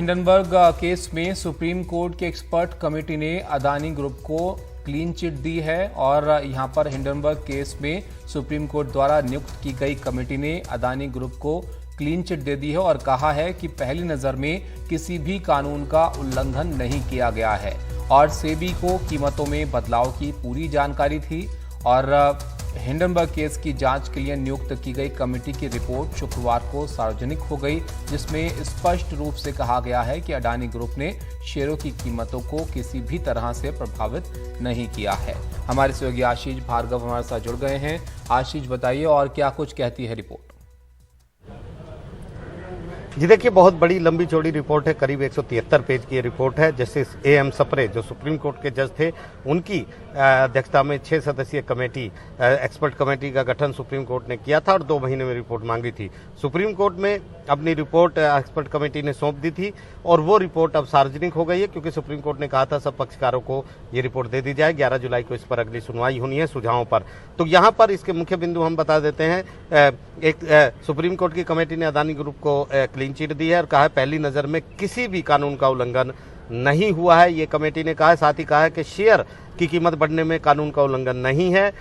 Hindenburg case में supreme court की expert committee ने अदानी ग्रुप को क्लीन चिट दी है और यहां पर हिंडनबर्ग केस में सुप्रीम कोर्ट द्वारा नियुक्त की गई कमेटी ने अदानी ग्रुप को क्लीन चिट दे दी है और कहा है कि पहली नजर में किसी भी कानून का उल्लंघन नहीं किया गया है और सेबी को कीमतों में बदलाव की पूरी जानकारी थी और हिंडनबर्ग केस की जांच के लिए नियुक्त की गई कमेटी की रिपोर्ट शुक्रवार को सार्वजनिक हो गई, जिसमें स्पष्ट रूप से कहा गया है कि अडानी ग्रुप ने शेयरों की कीमतों को किसी भी तरह से प्रभावित नहीं किया है। हमारे सहयोगी आशीष भार्गव हमारे साथ जुड़ गए हैं। आशीष, बताइए और क्या कुछ कहती है रिपोर्ट? जी देखिए, बहुत बड़ी लंबी चौड़ी रिपोर्ट है, करीब 173 पेज की रिपोर्ट है। जस्टिस AM सप्रे जो सुप्रीम कोर्ट के जज थे, उनकी अध्यक्षता में 6 सदस्यीय कमेटी, एक्सपर्ट कमेटी का गठन सुप्रीम कोर्ट ने किया था और 2 महीने में रिपोर्ट मांगी थी। सुप्रीम कोर्ट में अपनी रिपोर्ट एक्सपर्ट कमेटी ने सौंप दी थी और वो रिपोर्ट अब सार्वजनिक हो गई है, क्योंकि सुप्रीम कोर्ट ने कहा था सब पक्षकारों को ये रिपोर्ट दे दी जाए। 11 जुलाई को इस पर अगली सुनवाई होनी है सुझावों पर। तो यहाँ पर इसके मुख्य बिंदु हम बता देते हैं। सुप्रीम कोर्ट की कमेटी ने अदानी ग्रुप को क्लीन चिट दी है और कहा है पहली नजर में किसी भी कानून का उल्लंघन नहीं हुआ है, ये कमेटी ने कहा है। साथ ही कहा है कि शेयर की कीमत बढ़ने में कानून का उल्लंघन नहीं है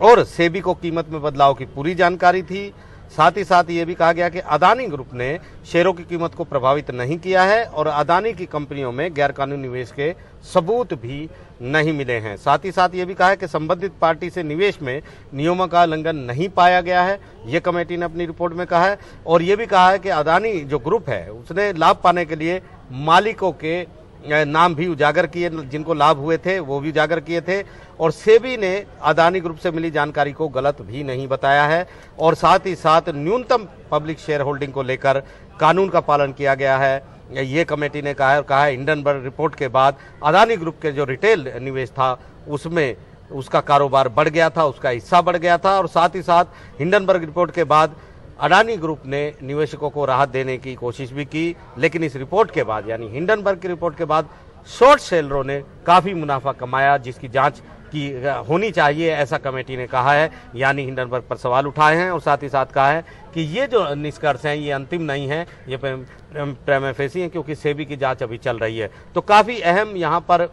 और सेबी को कीमत में बदलाव की पूरी जानकारी थी। साथ ही साथ ये भी कहा गया कि अदानी ग्रुप ने शेयरों की कीमत को प्रभावित नहीं किया है और अदानी की कंपनियों में गैरकानूनी निवेश के सबूत भी नहीं मिले हैं। साथ ही साथ ये भी कहा है कि संबंधित पार्टी से निवेश में नियमों का उल्लंघन नहीं पाया गया है, ये कमेटी ने अपनी रिपोर्ट में कहा है। और ये भी कहा है कि अदानी जो ग्रुप है उसने लाभ पाने के लिए मालिकों के नाम भी उजागर किए, जिनको लाभ हुए थे वो भी उजागर किए थे और सेबी ने अदानी ग्रुप से मिली जानकारी को गलत भी नहीं बताया है। और साथ ही साथ न्यूनतम पब्लिक शेयर होल्डिंग को लेकर कानून का पालन किया गया है, ये कमेटी ने कहा है। और कहा है हिंडनबर्ग रिपोर्ट के बाद अदानी ग्रुप के जो रिटेल निवेश था उसमें उसका कारोबार बढ़ गया था, उसका हिस्सा बढ़ गया था। और साथ ही साथ हिंडनबर्ग रिपोर्ट के बाद अडानी ग्रुप ने निवेशकों को राहत देने की कोशिश भी की, लेकिन इस रिपोर्ट के बाद यानी हिंडनबर्ग की रिपोर्ट के बाद शॉर्ट सेलरों ने काफी मुनाफा कमाया, जिसकी जांच की होनी चाहिए, ऐसा कमेटी ने कहा है। यानी हिंडनबर्ग पर सवाल उठाए हैं और साथ ही साथ कहा है कि ये जो निष्कर्ष हैं ये अंतिम नहीं है, ये प्रीमा फेसी है, क्योंकि सेबी की जांच अभी चल रही है। तो काफी अहम यहाँ पर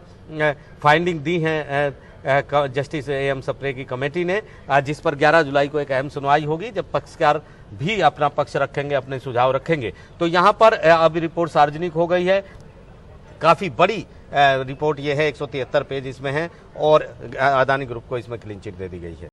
फाइंडिंग दी है जस्टिस AM सप्रे की कमेटी ने, जिस पर 11 जुलाई को एक अहम सुनवाई होगी, जब पक्षकार भी अपना पक्ष रखेंगे, अपने सुझाव रखेंगे। तो यहाँ पर अभी रिपोर्ट सार्वजनिक हो गई है। काफी बड़ी रिपोर्ट ये है, 173 पेज इसमें है और अदानी ग्रुप को इसमें क्लीन चिट दे दी गई है।